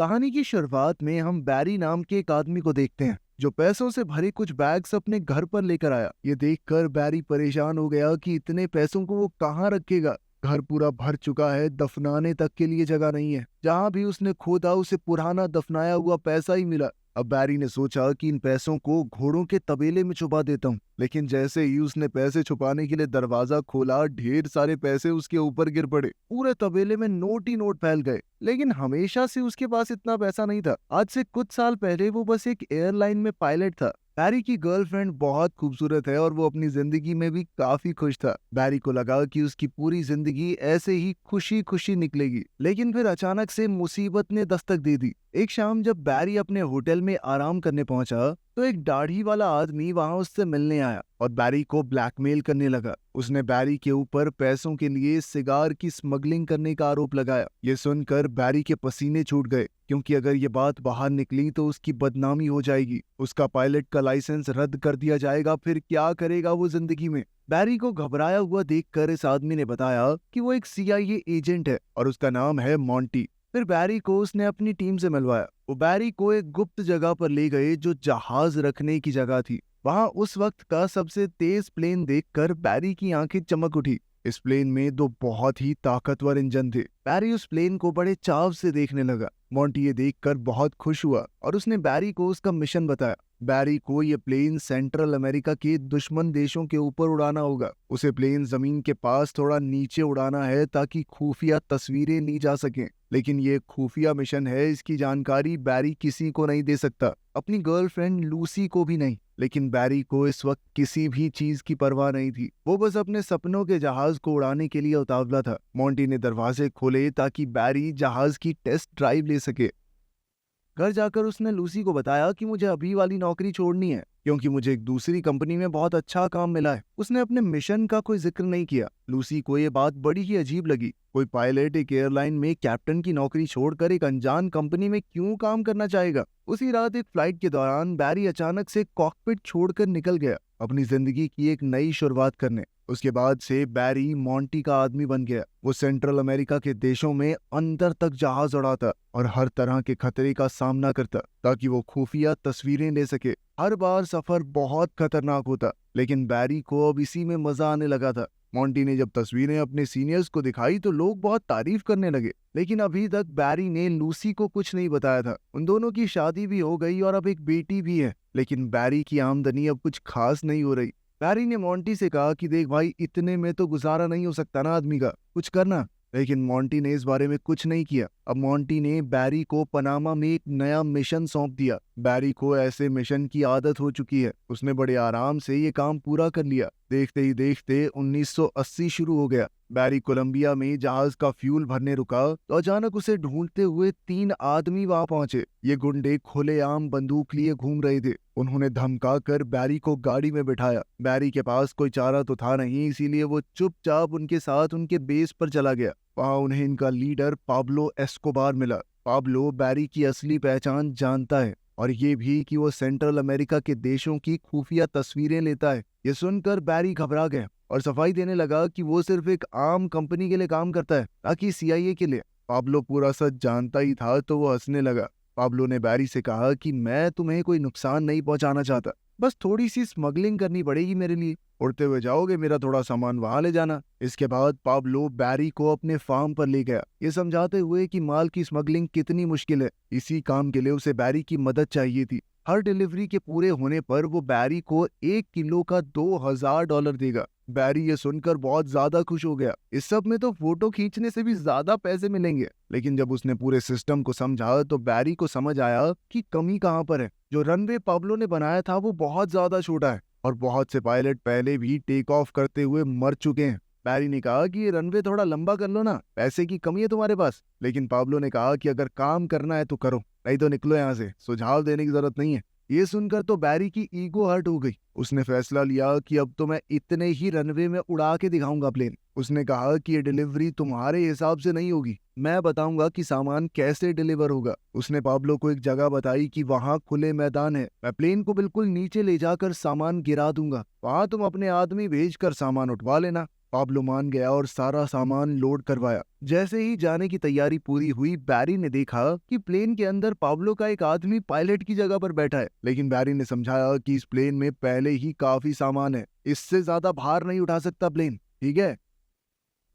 कहानी की शुरुआत में हम बैरी नाम के एक आदमी को देखते हैं जो पैसों से भरे कुछ बैग्स अपने घर पर लेकर आया। ये देखकर बैरी परेशान हो गया कि इतने पैसों को वो कहाँ रखेगा। घर पूरा भर चुका है, दफनाने तक के लिए जगह नहीं है। जहाँ भी उसने खोदा उसे पुराना दफनाया हुआ पैसा ही मिला। अब बैरी ने सोचा कि इन पैसों को घोड़ों के तबेले में छुपा देता हूँ, लेकिन जैसे ही उसने पैसे छुपाने के लिए दरवाजा खोला, ढेर सारे पैसे उसके ऊपर गिर पड़े। पूरे तबेले में नोट ही नोट फैल गए। लेकिन हमेशा से उसके पास इतना पैसा नहीं था। आज से कुछ साल पहले वो बस एक एयरलाइन में पायलट था। बैरी की गर्लफ्रेंड बहुत खूबसूरत है और वो अपनी जिंदगी में भी काफी खुश था। बैरी को लगा कि उसकी पूरी जिंदगी ऐसे ही खुशी खुशी निकलेगी, लेकिन फिर अचानक से मुसीबत ने दस्तक दे दी। एक शाम जब बैरी अपने होटल में आराम करने पहुंचा तो एक दाढ़ी वाला आदमी वहां उससे मिलने आया और बैरी को ब्लैकमेल करने लगा। उसने बैरी के ऊपर पैसों के लिए सिगार की स्मगलिंग करने का आरोप लगाया। ये सुनकर बैरी के पसीने छूट गए, क्योंकि अगर ये बात बाहर निकली तो उसकी बदनामी हो जाएगी। उसका पायलट का लाइसेंस रद्द कर दिया जाएगा। फिर क्या करेगा वो जिंदगी में। बैरी को घबराया हुआ देखकर इस आदमी ने बताया कि वो एक CIA एजेंट है और उसका नाम है मॉन्टी। फिर बैरी को उसने अपनी टीम से मिलवाया। वो बैरी को एक गुप्त जगह पर ले गए जो जहाज रखने की जगह थी। वहां उस वक्त का सबसे तेज प्लेन देखकर बैरी की आंखें चमक उठी। इस प्लेन में दो बहुत ही ताकतवर इंजन थे। बैरी उस प्लेन को बड़े चाव से देखने लगा। मॉन्टी ये देखकर बहुत खुश हुआ और उसने बैरी को उसका मिशन बताया। बैरी को ये प्लेन सेंट्रल अमेरिका के दुश्मन देशों के ऊपर उड़ाना होगा। उसे प्लेन जमीन के पास थोड़ा नीचे उड़ाना है ताकि खुफिया तस्वीरें ली जा सकें। लेकिन ये खुफिया मिशन है, इसकी जानकारी बैरी किसी को नहीं दे सकता, अपनी गर्लफ्रेंड लूसी को भी नहीं। लेकिन बैरी को इस वक्त किसी भी चीज की परवाह नहीं थी। वो बस अपने सपनों के जहाज को उड़ाने के लिए उतावला था। मॉन्टी ने दरवाजे खोले ताकि बैरी जहाज की टेस्ट ड्राइव ले सके। घर जाकर उसने लूसी को बताया कि मुझे अभी वाली नौकरी छोड़नी है, क्योंकि मुझे एक दूसरी कंपनी में बहुत अच्छा काम मिला है। उसने अपने मिशन का कोई जिक्र नहीं किया। लूसी को ये बात बड़ी ही अजीब लगी। कोई पायलट एक एयरलाइन में कैप्टन की नौकरी छोड़कर एक अनजान कंपनी में क्यों काम करना चाहेगा। उसी रात एक फ्लाइट के दौरान बैरी अचानक से कॉकपिट छोड़कर निकल गया, अपनी जिंदगी की एक नई शुरुआत करने। उसके बाद से बैरी मॉन्टी का आदमी बन गया। वो सेंट्रल अमेरिका के देशों में अंदर तक जहाज उड़ाता और हर तरह के खतरे का सामना करता ताकि वो खुफिया तस्वीरें ले सके। हर बार सफर बहुत खतरनाक होता, लेकिन बैरी को अब इसी में मजा आने लगा था। मॉन्टी ने जब तस्वीरें अपने सीनियर्स को दिखाई तो लोग बहुत तारीफ करने लगे, लेकिन अभी तक बैरी ने लूसी को कुछ नहीं बताया था। उन दोनों की शादी भी हो गई और अब एक बेटी भी है, लेकिन बैरी की आमदनी अब कुछ खास नहीं हो रही। बैरी ने मॉन्टी से कहा कि देख भाई, इतने में तो गुजारा नहीं हो सकता ना आदमी का, कुछ करना। लेकिन मॉन्टी ने इस बारे में कुछ नहीं किया। अब मॉन्टी ने बैरी को पनामा में एक नया मिशन सौंप दिया। बैरी को ऐसे मिशन की आदत हो चुकी है। उसने बड़े आराम से ये काम पूरा कर लिया। देखते ही देखते 1980 शुरू हो गया। बैरी कोलंबिया में जहाज का फ्यूल भरने रुका तो अचानक उसे ढूंढते हुए 3 आदमी वहां पहुंचे। ये गुंडे खुलेआम बंदूक लिए घूम रहे थे। उन्होंने धमका कर बैरी को गाड़ी में बिठाया। बैरी के पास कोई चारा तो था नहीं, इसीलिए वो चुपचाप उनके साथ उनके बेस पर चला गया। वहां उन्हें इनका लीडर पाब्लो एस्कोबार मिला। पाब्लो बैरी की असली पहचान जानता है और ये भी कि वो सेंट्रल अमेरिका के देशों की खुफिया तस्वीरें लेता है। ये सुनकर बैरी घबरा गया और सफाई देने लगा कि वो सिर्फ एक आम कंपनी के लिए काम करता है, ताकि CIA के लिए। पाब्लो पूरा सच जानता ही था तो वो हंसने लगा। पाब्लो ने बैरी से कहा कि मैं तुम्हें कोई नुकसान नहीं पहुंचाना चाहता, बस थोड़ी सी स्मगलिंग करनी पड़ेगी मेरे लिए। उड़ते हुए जाओगे, मेरा थोड़ा सामान वहां ले जाना। इसके बाद पाब्लो बैरी को अपने फार्म पर ले गया, ये समझाते हुए कि माल की स्मगलिंग कितनी मुश्किल है। इसी काम के लिए उसे बैरी की मदद चाहिए थी। हर डिलीवरी के पूरे होने पर वो बैरी को 1 किलो का $2000 देगा। बैरी ये सुनकर बहुत ज्यादा खुश हो गया। इस सब में तो फोटो खींचने से भी ज्यादा पैसे मिलेंगे। लेकिन जब उसने पूरे सिस्टम को समझा तो बैरी को समझ आया कि कमी कहाँ पर है। जो रनवे पाब्लो ने बनाया था वो बहुत ज्यादा छोटा है और बहुत से पायलट पहले भी टेक ऑफ करते हुए मर चुके हैं। बैरी ने कहा कि ये रनवे थोड़ा लंबा कर लो ना, पैसे की कमी है तुम्हारे पास। लेकिन पाब्लो ने कहा कि अगर काम करना है तो करो, नहीं तो निकलो यहाँ से, सुझाव देने की जरूरत नहीं है। ये सुनकर तो बैरी की ईगो हर्ट हो गई। उसने फैसला लिया कि अब तो मैं इतने ही रनवे में उड़ा के दिखाऊंगा प्लेन। उसने कहा कि ये डिलीवरी तुम्हारे हिसाब से नहीं होगी, मैं बताऊंगा कि सामान कैसे डिलीवर होगा। उसने पाब्लो को एक जगह बताई कि वहां खुले मैदान है, मैं प्लेन को बिल्कुल नीचे ले जाकर सामान गिरा दूंगा, वहां तुम अपने आदमी भेजकर सामान उठवा लेना। पाब्लो मान गया और सारा सामान लोड करवाया। जैसे ही जाने की तैयारी पूरी हुई, बैरी ने देखा कि प्लेन के अंदर पाब्लो का एक आदमी पायलट की जगह पर बैठा है। लेकिन बैरी ने समझाया कि इस प्लेन में पहले ही काफी सामान है, इससे ज्यादा भार नहीं उठा सकता प्लेन, ठीक है,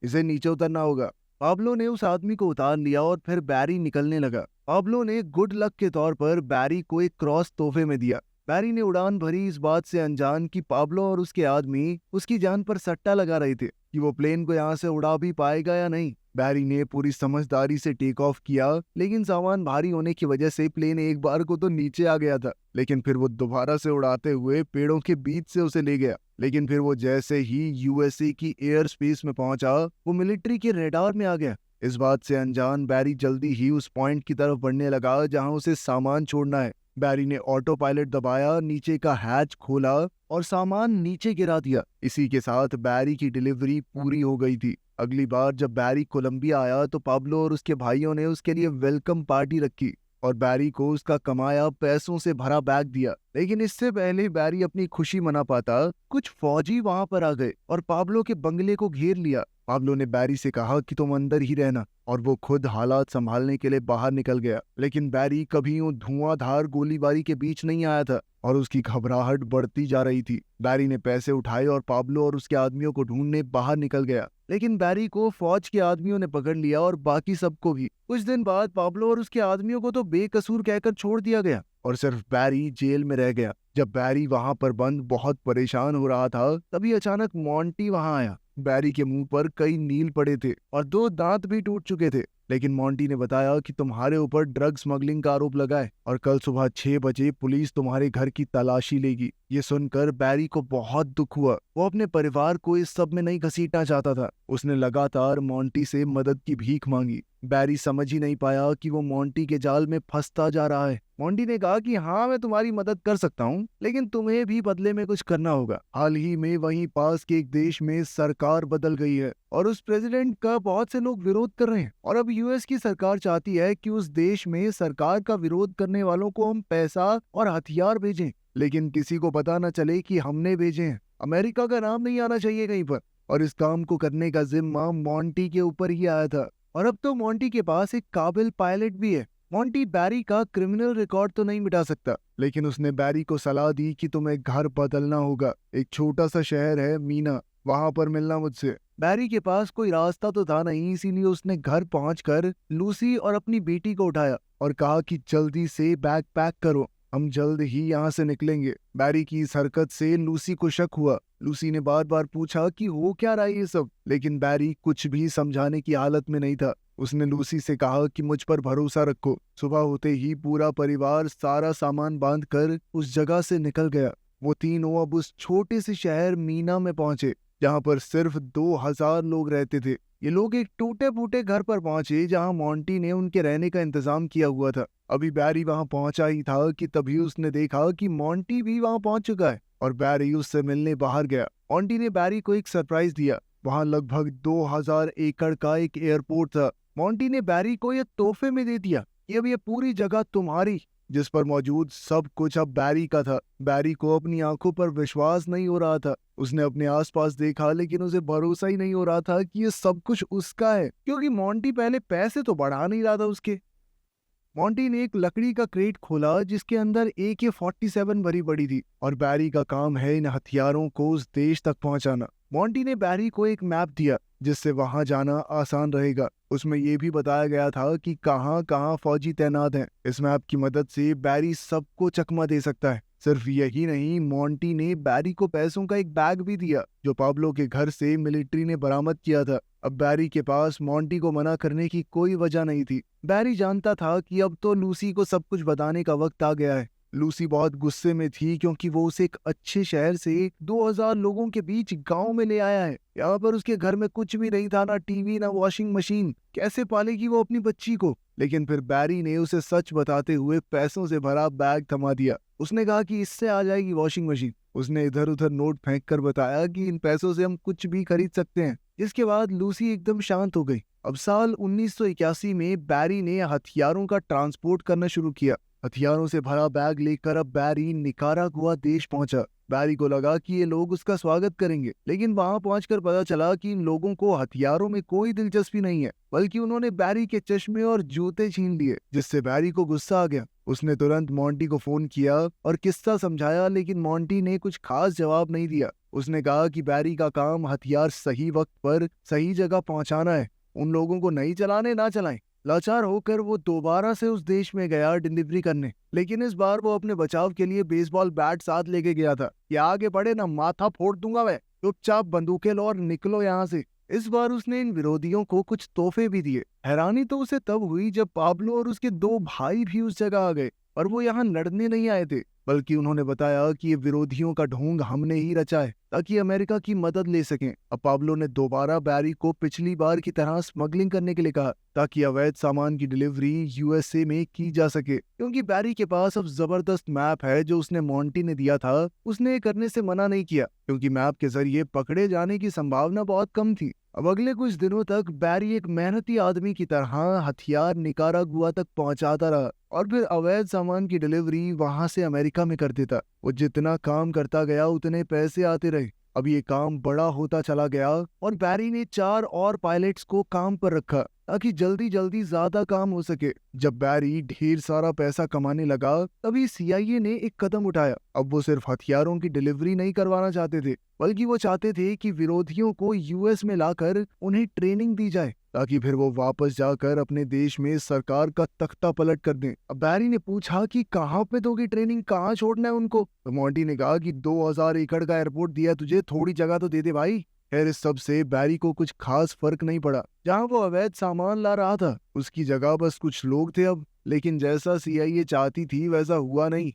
इसे नीचे उतरना होगा। पाब्लो ने उस आदमी को उतार लिया और फिर बैरी निकलने लगा। पाब्लो ने गुड लक के तौर पर बैरी को एक क्रॉस तोहफे में दिया। बैरी ने उड़ान भरी, इस बात से अनजान कि पाब्लो और उसके आदमी उसकी जान पर सट्टा लगा रहे थे कि वो प्लेन को यहाँ से उड़ा भी पाएगा या नहीं। बैरी ने पूरी समझदारी से टेक ऑफ किया, लेकिन सामान भारी होने की वजह से प्लेन एक बार को तो नीचे आ गया था, लेकिन फिर वो दोबारा से उड़ाते हुए पेड़ों के बीच से उसे ले गया। लेकिन फिर वो जैसे ही यूएसए की एयर स्पेस में पहुंचा, वो मिलिट्री के रडार में आ गया। इस बात से अनजान बैरी जल्दी ही उस पॉइंट की तरफ बढ़ने लगा जहां उसे सामान छोड़ना है। बैरी ने ऑटो पायलट दबाया, नीचे का हैच खोला और सामान नीचे गिरा दिया। इसी के साथ बैरी की डिलीवरी पूरी हो गई थी। अगली बार जब बैरी कोलंबिया आया तो पाब्लो और उसके भाइयों ने उसके लिए वेलकम पार्टी रखी और बैरी को उसका कमाया पैसों से भरा बैग दिया। लेकिन इससे पहले बैरी अपनी खुशी मना पाता, कुछ फौजी वहां पर आ गए और पाब्लो के बंगले को घेर लिया। पाब्लो ने बैरी से कहा कि तुम अंदर ही रहना, और वो खुद हालात संभालने के लिए बाहर निकल गया। लेकिन बैरी कभी यूं धुआंधार गोलीबारी के बीच नहीं आया था और उसकी घबराहट बढ़ती जा रही थी। बैरी ने पैसे उठाए और पाब्लो और उसके आदमियों को ढूंढने बाहर निकल गया। लेकिन बैरी को फौज के आदमियों ने पकड़ लिया और बाकी सबको भी। कुछ दिन बाद पाब्लो और उसके आदमियों को तो बेकसूर कहकर छोड़ दिया गया और सिर्फ बैरी जेल में रह गया। जब बैरी वहां पर बंद बहुत परेशान हो रहा था, तभी अचानक मॉन्टी वहां आया। बैरी के मुंह पर कई नील पड़े थे और 2 दांत भी टूट चुके थे। लेकिन मॉन्टी ने बताया कि तुम्हारे ऊपर ड्रग स्मगलिंग का आरोप लगा है और कल सुबह 6 बजे पुलिस तुम्हारे घर की तलाशी लेगी। ये सुनकर बैरी को बहुत दुख हुआ। वो अपने परिवार को इस सब में नहीं घसीटना चाहता था। उसने लगातार मॉन्टी से मदद की भीख मांगी। बैरी समझ ही नहीं पाया कि वो मॉन्टी के जाल में फंसता जा रहा है। मॉन्टी ने कहा कि हाँ, मैं तुम्हारी मदद कर सकता हूँ, लेकिन तुम्हें भी बदले में कुछ करना होगा। हाल ही में वहीं पास के एक देश में सरकार बदल गई है और उस प्रेसिडेंट का बहुत से लोग विरोध कर रहे हैं और अब यूएस की सरकार चाहती है कि उस देश में सरकार का विरोध करने वालों को हम पैसा और हथियार भेजें, लेकिन किसी को पता न चले कि हमने भेजे हैं। अमेरिका का नाम नहीं आना चाहिए कहीं पर। और इस काम को करने का जिम्मा मॉन्टी के ऊपर ही आया था। और अब तो मॉन्टी के पास एक काबिल पायलट भी है। मॉन्टी बैरी का क्रिमिनल रिकॉर्ड तो नहीं मिटा सकता, लेकिन उसने बैरी को सलाह दी कि तुम्हें घर बदलना होगा। एक छोटा सा शहर है मीना, वहां पर मिलना मुझसे। बैरी के पास कोई रास्ता तो था नहीं, इसीलिए उसने घर पहुंचकर लूसी और अपनी बेटी को उठाया और कहा कि जल्दी से बैग पैक करो, हम जल्द ही यहाँ से निकलेंगे। बैरी की इस हरकत से लूसी को शक हुआ। लूसी ने बार बार पूछा कि हो क्या रहा है ये सब, लेकिन बैरी कुछ भी समझाने की हालत में नहीं था। उसने लूसी से कहा कि मुझ पर भरोसा रखो। सुबह होते ही पूरा परिवार सारा सामान बांधकर उस जगह से निकल गया। वो तीनों अब उस छोटे से शहर मीना में पहुंचे, जहां पर सिर्फ 2000 लोग रहते थे। ये लोग एक टूटे फूटे घर पर पहुंचे जहां मॉन्टी ने उनके रहने का इंतजाम किया हुआ था। अभी बैरी वहां पहुंचा ही था कि तभी उसने देखा कि मॉन्टी भी वहां पहुंच चुका है और बैरी उससे मिलने बाहर गया। मॉन्टी ने बैरी को एक सरप्राइज दिया। वहां लगभग 2000 एकड़ का एक एयरपोर्ट था। मॉन्टी ने बैरी को यह तोहफे में दे दिया कि अब ये पूरी जगह तुम्हारी, जिस पर मौजूद सब कुछ अब बैरी का था। बैरी को अपनी आंखों पर विश्वास नहीं हो रहा था। उसने अपने आसपास देखा, लेकिन उसे भरोसा ही नहीं हो रहा था कि ये सब कुछ उसका है, क्योंकि मॉन्टी पहले पैसे तो बढ़ा नहीं रहा था उसके। मॉन्टी ने एक लकड़ी का क्रेट खोला जिसके अंदर AK-47 भरी पड़ी थी और बैरी का काम है इन हथियारों को उस देश तक पहुंचाना। मॉन्टी ने बैरी को एक मैप दिया जिससे वहां जाना आसान रहेगा। उसमें यह भी बताया गया था कि कहां कहां फौजी तैनात हैं। इस मैप की मदद से बैरी सबको चकमा दे सकता है। सिर्फ यही नहीं, मॉन्टी ने बैरी को पैसों का एक बैग भी दिया जो पाब्लो के घर से मिलिट्री ने बरामद किया था। अब बैरी के पास मॉन्टी को मना करने की कोई वजह नहीं थी। बैरी जानता था कि अब तो लूसी को सब कुछ बताने का वक्त आ गया है। लूसी बहुत गुस्से में थी क्योंकि वो उसे एक अच्छे शहर से 2000 लोगों के बीच गांव में ले आया है। यहाँ पर उसके घर में कुछ भी नहीं था, ना टीवी ना वॉशिंग मशीन। कैसे पालेगी वो अपनी बच्ची को? लेकिन फिर बैरी ने उसे सच बताते हुए पैसों से भरा बैग थमा दिया। उसने कहा कि इससे आ जाएगी वॉशिंग मशीन। उसने इधर उधर नोट फेंक कर बताया कि इन पैसों से हम कुछ भी खरीद सकते हैं। जिसके बाद लूसी एकदम शांत हो गई। अब साल 1981 में बैरी ने हथियारों का ट्रांसपोर्ट करना शुरू किया। हथियारों से भरा बैग लेकर अब बैरी निकारागुआ देश पहुंचा। बैरी को लगा कि ये लोग उसका स्वागत करेंगे, लेकिन वहां पहुंचकर पता चला कि इन लोगों को हथियारों में कोई दिलचस्पी नहीं है, बल्कि उन्होंने बैरी के चश्मे और जूते छीन लिए, जिससे बैरी को गुस्सा आ गया। उसने तुरंत मोंटी को फोन किया और किस्सा समझाया, लेकिन मोंटी ने कुछ खास जवाब नहीं दिया। उसने कहा कि बैरी का काम हथियार सही वक्त पर सही जगह पहुंचाना है, उन लोगों को नहीं चलाने ना चलाएं। लाचार होकर वो दोबारा से उस देश में गया डिलीवरी करने, लेकिन इस बार वो अपने बचाव के लिए बेसबॉल बैट साथ लेके गया था कि आगे बढ़े ना माथा फोड़ दूंगा मैं, चुपचाप बंदूकें लो और निकलो यहाँ से। इस बार उसने इन विरोधियों को कुछ तोहफे भी दिए। हैरानी तो उसे तब हुई जब पाब्लो और उसके 2 भाई भी उस जगह आ गए, और वो यहाँ लड़ने नहीं आए थे, बल्कि उन्होंने बताया कि ये विरोधियों का ढोंग हमने ही रचा है ताकि अमेरिका की मदद ले सकें। अब पाब्लो ने दोबारा बैरी को पिछली बार की तरह स्मगलिंग करने के लिए कहा ताकि अवैध सामान की डिलीवरी यूएसए में की जा सके। क्योंकि बैरी के पास अब जबरदस्त मैप है जो उसने मोंटी ने दिया था, उसने ये करने से मना नहीं किया, क्योंकि मैप के जरिए पकड़े जाने की संभावना बहुत कम थी। अब अगले कुछ दिनों तक बैरी एक मेहनती आदमी की तरह हथियार निकारागुआ तक पहुंचाता रहा और फिर अवैध सामान की डिलीवरी वहां से अमेरिका में कर देता। वो जितना काम करता गया उतने पैसे आते रहे। अब ये काम बड़ा होता चला गया और बैरी ने 4 और पायलट्स को काम पर रखा ताकि जल्दी जल्दी ज्यादा काम हो सके। जब बैरी ढेर सारा पैसा कमाने लगा, तभी सीआईए ने एक कदम उठाया। अब वो सिर्फ हथियारों की डिलीवरी नहीं करवाना चाहते थे, बल्कि वो चाहते थे कि विरोधियों को यूएस में लाकर उन्हें ट्रेनिंग दी जाए ताकि फिर वो वापस जाकर अपने देश में सरकार का तख्ता पलट कर दें। अब बैरी ने पूछा कि कहाँ पे दोगी ट्रेनिंग, कहाँ छोड़ना है उनको? तो मोंटी ने कहा कि 2000 एकड़ का एयरपोर्ट दिया तुझे, थोड़ी जगह तो दे दे भाई। खैर इस सब से बैरी को कुछ खास फर्क नहीं पड़ा। जहाँ वो अवैध सामान ला रहा था उसकी जगह बस कुछ लोग थे अब, लेकिन जैसा सीआईए चाहती थी वैसा हुआ नहीं।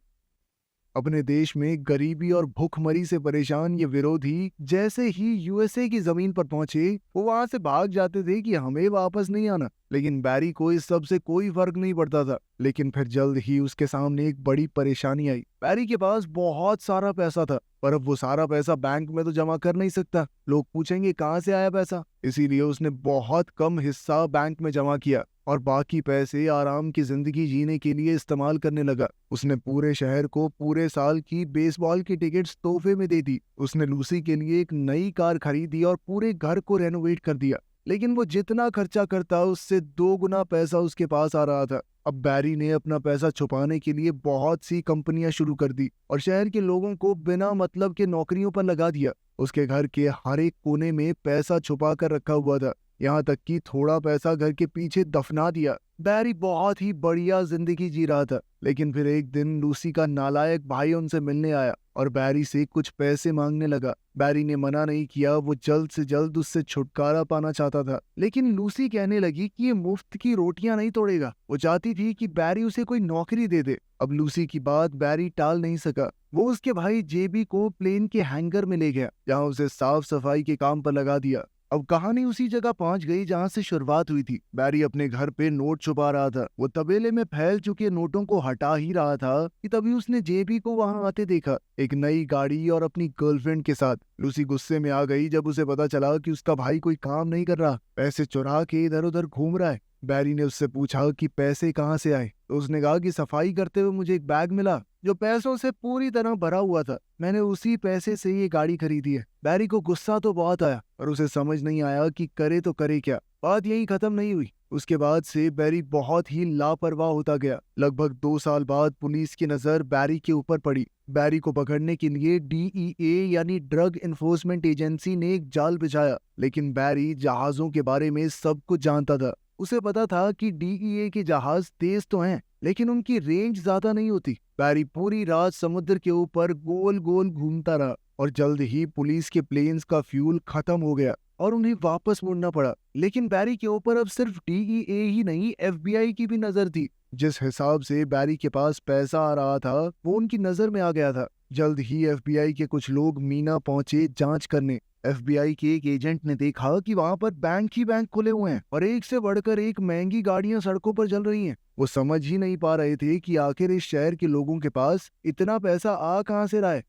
अपने देश में गरीबी और भूखमरी से परेशान ये विरोधी जैसे ही यूएसए की जमीन पर पहुंचे, वो वहां से भाग जाते थे कि हमें वापस नहीं आना। लेकिन बैरी को इस सब से कोई फर्क नहीं पड़ता था। लेकिन फिर जल्द ही उसके सामने एक बड़ी परेशानी आई। बैरी के पास बहुत सारा पैसा था, पर अब वो सारा पैसा बैंक में तो जमा कर नहीं सकता, लोग पूछेंगे कहाँ से आया पैसा। इसीलिए उसने बहुत कम हिस्सा बैंक में जमा किया और बाकी पैसे आराम की जिंदगी जीने के लिए इस्तेमाल करने लगा। उसने पूरे शहर को पूरे साल की बेसबॉल की टिकट्स तोहफे में दे दी। उसने लूसी के लिए एक नई कार खरीदी और पूरे घर को रेनोवेट कर दिया। लेकिन वो जितना खर्चा करता उससे 2 गुना पैसा उसके पास आ रहा था। अब बैरी ने अपना पैसा छुपाने के लिए बहुत सी कंपनियां शुरू कर दी और शहर के लोगों को बिना मतलब के नौकरियों पर लगा दिया। उसके घर के हर एक कोने में पैसा छुपा कर रखा हुआ था, यहाँ तक कि थोड़ा पैसा घर के पीछे दफना दिया। बैरी बहुत ही बढ़िया जिंदगी जी रहा था, लेकिन फिर एक दिन लूसी का नालायक भाई उनसे मिलने आया और बैरी से कुछ पैसे मांगने लगा। बैरी ने मना नहीं किया, वो जल्द से जल्द उससे छुटकारा पाना चाहता था। लेकिन लूसी कहने लगी कि ये मुफ्त की रोटियां नहीं तोड़ेगा। वो चाहती थी कि बैरी उसे कोई नौकरी दे दे। अब लूसी की बात बैरी टाल नहीं सका। वो उसके भाई जेबी को प्लेन के हैंगर में ले गया, जहाँ उसे साफ सफाई के काम पर लगा दिया। अब कहानी उसी जगह पहुंच गई जहां से शुरुआत हुई थी। बैरी अपने घर पे नोट छुपा रहा था। वो तबेले में फैल चुके नोटों को हटा ही रहा था कि तभी उसने जेबी को वहां आते देखा, एक नई गाड़ी और अपनी गर्लफ्रेंड के साथ। लूसी गुस्से में आ गई जब उसे पता चला कि उसका भाई कोई काम नहीं कर रहा, पैसे चुरा के इधर उधर घूम रहा है। बैरी ने उससे पूछा कि पैसे कहाँ से आए, तो उसने कहा कि सफाई करते हुए मुझे एक बैग मिला जो पैसों से पूरी तरह भरा हुआ था। मैंने उसी पैसे से ये गाड़ी खरीदी है। बैरी को गुस्सा तो बहुत आया, पर उसे समझ नहीं आया कि करे तो करे क्या। बात यहीं खत्म नहीं हुई। उसके बाद से बैरी बहुत ही लापरवाह होता गया। लगभग 2 साल बाद पुलिस की नजर बैरी के ऊपर पड़ी। बैरी को पकड़ने के लिए डीईए यानी ड्रग इन्फोर्समेंट एजेंसी ने एक जाल बिछाया, लेकिन बैरी जहाजों के बारे में सब कुछ जानता था। उसे पता था कि डीईए के जहाज तेज तो हैं, लेकिन उनकी रेंज ज्यादा नहीं होती। बैरी पूरी रात समुद्र के ऊपर गोल गोल घूमता रहा और जल्द ही पुलिस के प्लेन्स का फ्यूल खत्म हो गया और उन्हें वापस मुड़ना पड़ा। लेकिन बैरी के ऊपर अब सिर्फ डीईए ही नहीं, एफबीआई की भी नजर थी। जिस हिसाब से बैरी के पास पैसा आ रहा था वो उनकी नजर में आ गया था। जल्द ही एफबीआई के कुछ लोग मीना पहुंचे जांच करने। एफबीआई के एक एजेंट ने देखा कि वहां पर बैंक ही बैंक खुले हुए हैं और एक से बढ़कर एक महंगी गाड़ियां सड़कों पर चल रही हैं। वो समझ ही नहीं पा रहे थे कि आखिर इस शहर के लोगों के पास इतना पैसा आ कहां से रहा है।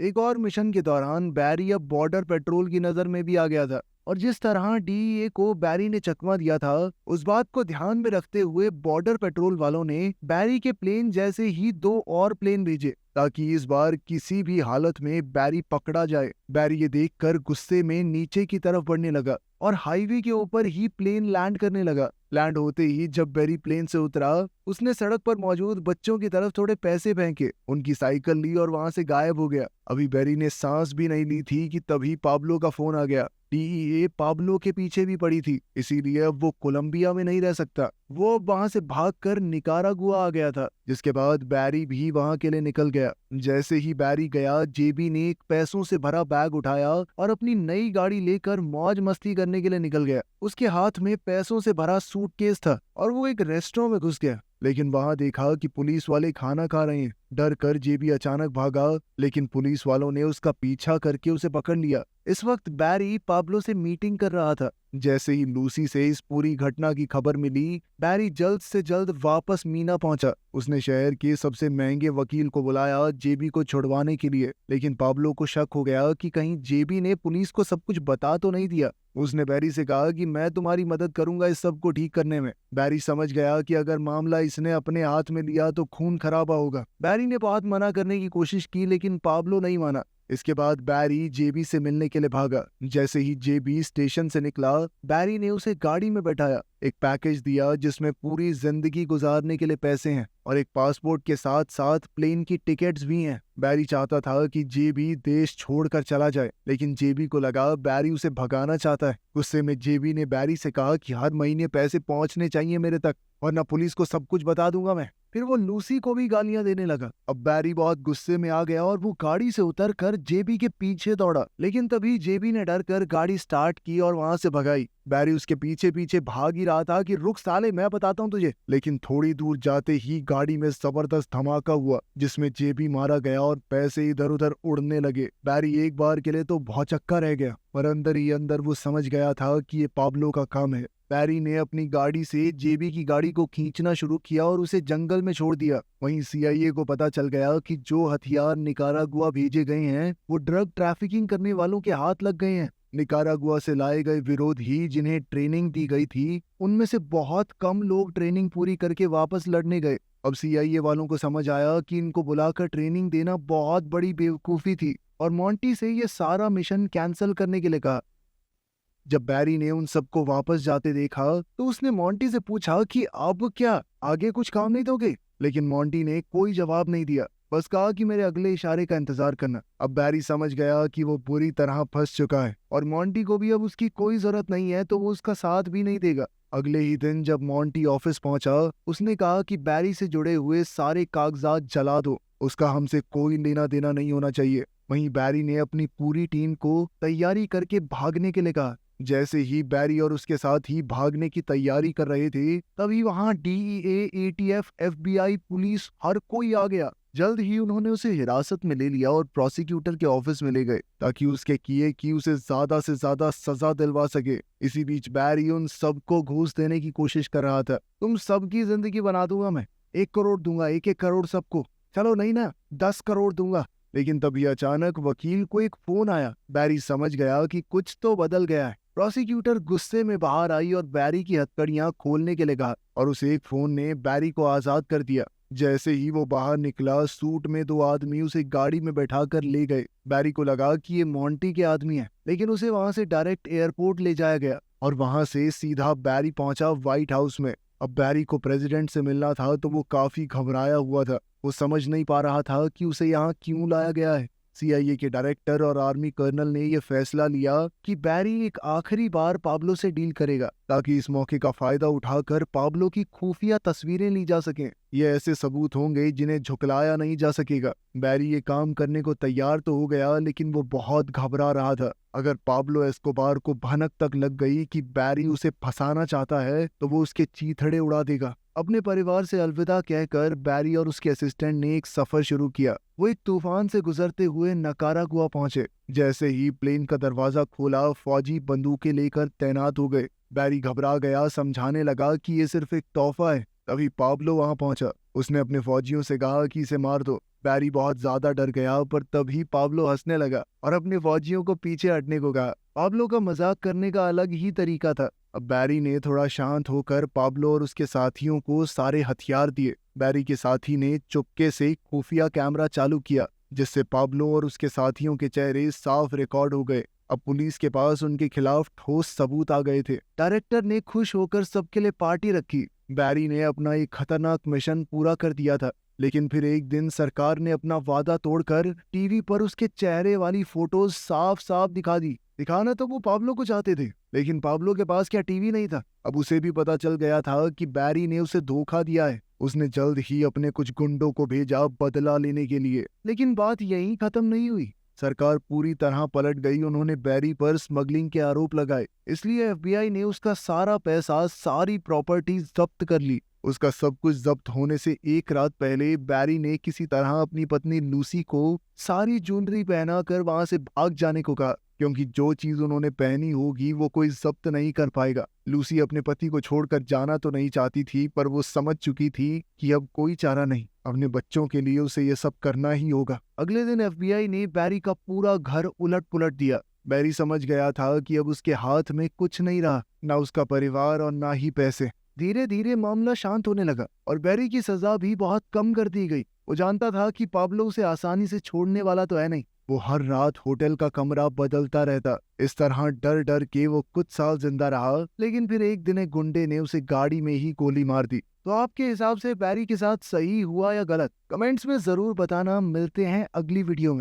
एक और मिशन के दौरान बैरी अब बॉर्डर पेट्रोल की नजर में भी आ गया था और जिस तरह डीईए को बैरी ने चकमा दिया था, उस बात को ध्यान में रखते हुए बॉर्डर पेट्रोल वालों ने बैरी के प्लेन जैसे ही 2 और प्लेन भेजे ताकि इस बार किसी भी हालत में बैरी पकड़ा जाए। बैरी ये देखकर गुस्से में नीचे की तरफ बढ़ने लगा और हाईवे के ऊपर ही प्लेन लैंड करने लगा। लैंड होते ही जब बैरी प्लेन से उतरा, उसने सड़क पर मौजूद बच्चों की तरफ थोड़े पैसे फेंके, उनकी साइकिल ली और वहां से गायब हो गया। अभी बैरी ने सांस भी नहीं ली थी कि तभी पाब्लो का फोन आ गया। डीईए पाब्लो के पीछे भी पड़ी थी, इसीलिए अब वो कोलंबिया में नहीं रह सकता। वो वहां से भागकर निकारागुआ आ गया था, जिसके बाद बैरी भी वहां के लिए निकल गया। जैसे ही बैरी गया, जेबी ने एक पैसों से भरा बैग उठाया और अपनी नई गाड़ी लेकर मौज मस्ती करने के लिए निकल गया। उसके हाथ में पैसों से भरा सूटकेस था और वो एक रेस्टोरेंट में घुस गया, लेकिन वहां देखा कि पुलिस वाले खाना खा रहे हैं। डर कर जेबी अचानक भागा, लेकिन पुलिस वालों ने उसका पीछा करके उसे पकड़ लिया। इस वक्त बैरी पाब्लो से मीटिंग कर रहा था। जैसे ही लूसी से इस पूरी घटना की खबर मिली, बैरी जल्द से जल्द वापस मीना पहुंचा। उसने शहर के सबसे महंगे वकील को बुलाया जेबी को छुड़वाने के लिए, लेकिन पाब्लो को शक हो गया कि कहीं जेबी ने पुलिस को सब कुछ बता तो नहीं दिया। उसने बैरी से कहा कि मैं तुम्हारी मदद करूंगा इस सब को ठीक करने में। बैरी समझ गया कि अगर मामला इसने अपने हाथ में लिया तो खून खराबा होगा। बैरी ने बहुत मना करने की कोशिश की, लेकिन पाब्लो नहीं माना। इसके बाद बैरी जेबी से मिलने के लिए भागा। जैसे ही जेबी स्टेशन से निकला, बैरी ने उसे गाड़ी में बैठाया, एक पैकेज दिया जिसमें पूरी जिंदगी गुजारने के लिए पैसे हैं और एक पासपोर्ट के साथ साथ प्लेन की टिकट्स भी हैं। बैरी चाहता था कि जेबी देश छोड़कर चला जाए, लेकिन जेबी को लगा बैरी उसे भगाना चाहता है। गुस्से में जेबी ने बैरी से कहा कि हर महीने पैसे पहुंचने चाहिए मेरे तक, वरना पुलिस को सब कुछ बता दूंगा मैं। फिर वो लूसी को भी गालियां देने लगा। अब बैरी बहुत गुस्से में आ गया और वो गाड़ी से उतरकर जेबी के पीछे दौड़ा, लेकिन तभी जेबी ने डर कर गाड़ी स्टार्ट की और वहां से भगाई। बैरी उसके पीछे पीछे भाग ही रहा था कि रुक साले, मैं बताता हूँ तुझे। लेकिन थोड़ी दूर जाते ही गाड़ी में जबरदस्त धमाका हुआ, जिसमें जेबी मारा गया और पैसे इधर उधर उड़ने लगे। बैरी एक बार के लिए तो भौचक्का रह गया, पर अंदर ही अंदर वो समझ गया था कि ये पाब्लो का काम है। बैरी ने अपनी गाड़ी से जेबी की गाड़ी को खींचना शुरू किया और उसे जंगल में छोड़ दिया। वहीं सीआईए को पता चल गया कि जो हथियार निकारागुआ भेजे गए हैं वो ड्रग ट्रैफिकिंग करने वालों के हाथ लग गए हैं। निकारागुआ से लाए गए विरोधी जिन्हें ट्रेनिंग दी गई थी, उनमें से बहुत कम लोग ट्रेनिंग पूरी करके वापस लड़ने गए। अब सीआईए वालों को समझ आया कि इनको बुलाकर ट्रेनिंग देना बहुत बड़ी बेवकूफी थी और मॉन्टी से ये सारा मिशन कैंसिल करने के लिए कहा। जब बैरी ने उन सबको वापस जाते देखा तो उसने मॉन्टी से पूछा कि अब क्या, आगे कुछ काम नहीं दोगे? लेकिन मॉन्टी ने कोई जवाब नहीं दिया, बस कहा कि मेरे अगले इशारे का इंतजार करना। अब बैरी समझ गया कि वो बुरी तरह फंस चुका है और मॉन्टी को भी अब उसकी कोई जरूरत नहीं है, तो वो उसका साथ भी नहीं देगा। अगले ही दिन जब मॉन्टी ऑफिस पहुंचा, उसने कहा कि बैरी से जुड़े हुए सारे कागजात जला दो, उसका हमसे कोई लेना देना नहीं होना चाहिए। वहीं बैरी ने अपनी पूरी टीम को तैयारी करके भागने के लिए कहा। जैसे ही बैरी और उसके साथ ही भागने की तैयारी कर रहे थे, तभी वहां डीईए, एटीएफ, एफबीआई, पुलिस, हर कोई आ गया। जल्द ही उन्होंने उसे हिरासत में ले लिया और प्रोसिक्यूटर के ऑफिस में ले गए, ताकि उसके किए की उसे ज्यादा से ज्यादा सजा दिलवा सके। इसी बीच बैरी उन सबको घूस देने की कोशिश कर रहा था। तुम सबकी जिंदगी बना दूंगा मैं, 1 करोड़ दूंगा, 1-1 करोड़ सबको, चलो नहीं ना 10 करोड़ दूंगा। लेकिन तभी अचानक वकील को एक फोन आया। बैरी समझ गया कि कुछ तो बदल गया है। प्रोसिक्यूटर गुस्से में बाहर आई और बैरी की हथकड़ियां खोलने के लिए कहा और उस एक फोन ने बैरी को आजाद कर दिया। जैसे ही वो बाहर निकला, सूट में 2 आदमी उसे गाड़ी में बैठाकर ले गए। बैरी को लगा कि ये मॉन्टी के आदमी हैं, लेकिन उसे वहां से डायरेक्ट एयरपोर्ट ले जाया गया और वहां से सीधा बैरी पहुंचा व्हाइट हाउस में। अब बैरी को प्रेसिडेंट से मिलना था, तो वो काफी घबराया हुआ था। वो समझ नहीं पा रहा था कि उसे यहाँ क्यों लाया गया है। सीआईए के डायरेक्टर और आर्मी कर्नल ने यह फैसला लिया कि बैरी एक आखिरी बार पाब्लो से डील करेगा, ताकि इस मौके का फायदा उठाकर पाब्लो की खुफिया तस्वीरें ली जा सकें। ये ऐसे सबूत होंगे जिन्हें झुकलाया नहीं जा सकेगा। बैरी ये काम करने को तैयार तो हो गया, लेकिन वो बहुत घबरा रहा था। अगर पाब्लो एस्कोबार को भनक तक लग गई कि बैरी उसे फंसाना चाहता है, तो वो उसके चीथड़े उड़ा देगा। अपने परिवार से अलविदा कहकर बैरी और उसके असिस्टेंट ने एक सफर शुरू किया। वो एक तूफान से गुजरते हुए निकारागुआ पहुंचे। जैसे ही प्लेन का दरवाजा खोला, फौजी बंदूकें लेकर तैनात हो गए। बैरी घबरा गया, समझाने लगा कि ये सिर्फ एक तोहफा है। तभी पाब्लो वहां पहुंचा। उसने अपने फौजियों से कहा कि इसे मार दो। बैरी बहुत ज्यादा डर गया, पर तभी पाब्लो हंसने लगा और अपने फौजियों को पीछे हटने को कहा। पाब्लो का मजाक करने का अलग ही तरीका था। अब बैरी ने थोड़ा शांत होकर पाब्लो और उसके साथियों को सारे हथियार दिए। बैरी के साथी ने चुपके से खुफिया कैमरा चालू किया, जिससे पाब्लो और उसके साथियों के चेहरे साफ रिकॉर्ड हो गए। अब पुलिस के पास उनके खिलाफ ठोस सबूत आ गए थे। डायरेक्टर ने खुश होकर सबके लिए पार्टी रखी। बैरी ने अपना एक खतरनाक मिशन पूरा कर दिया था, लेकिन फिर एक दिन सरकार ने अपना वादा तोड़कर टीवी पर उसके चेहरे वाली फोटोज साफ साफ दिखा दी। दिखाना तो वो पाब्लो को चाहते थे, लेकिन पाब्लो के पास क्या टीवी नहीं था। अब उसे भी पता चल गया था कि बैरी ने उसे धोखा दिया है। उसने जल्द ही अपने कुछ गुंडों को भेजा बदला लेने के लिए। लेकिन बात यहीं खत्म नहीं हुई। सरकार पूरी तरह पलट गई। उन्होंने बैरी पर स्मगलिंग के आरोप लगाए, इसलिए एफबीआई ने उसका सारा पैसा, सारी प्रॉपर्टी जब्त कर ली। उसका सब कुछ जब्त होने से एक रात पहले बैरी ने किसी तरह अपनी पत्नी लूसी को सारी ज्वेलरी पहनाकर वहां से भाग जाने को कहा, क्योंकि जो चीज उन्होंने पहनी होगी वो कोई जब्त नहीं कर पाएगा। लूसी अपने पति को छोड़कर जाना तो नहीं चाहती थी, पर वो समझ चुकी थी कि अब कोई चारा नहीं। अपने बच्चों के लिए उसे ये सब करना ही होगा। अगले दिन एफबीआई ने बैरी का पूरा घर उलट पुलट दिया। बैरी समझ गया था कि अब उसके हाथ में कुछ नहीं रहा, ना उसका परिवार और ना ही पैसे। धीरे धीरे मामला शांत होने लगा और बैरी की सजा भी बहुत कम कर दी गई। वो जानता था कि पाब्लो उसे आसानी से छोड़ने वाला तो है नहीं। वो हर रात होटल का कमरा बदलता रहता। इस तरह डर डर के वो कुछ साल जिंदा रहा, लेकिन फिर एक दिन एक गुंडे ने उसे गाड़ी में ही गोली मार दी। तो आपके हिसाब से बैरी के साथ सही हुआ या गलत? कमेंट्स में जरूर बताना। मिलते हैं अगली वीडियो में।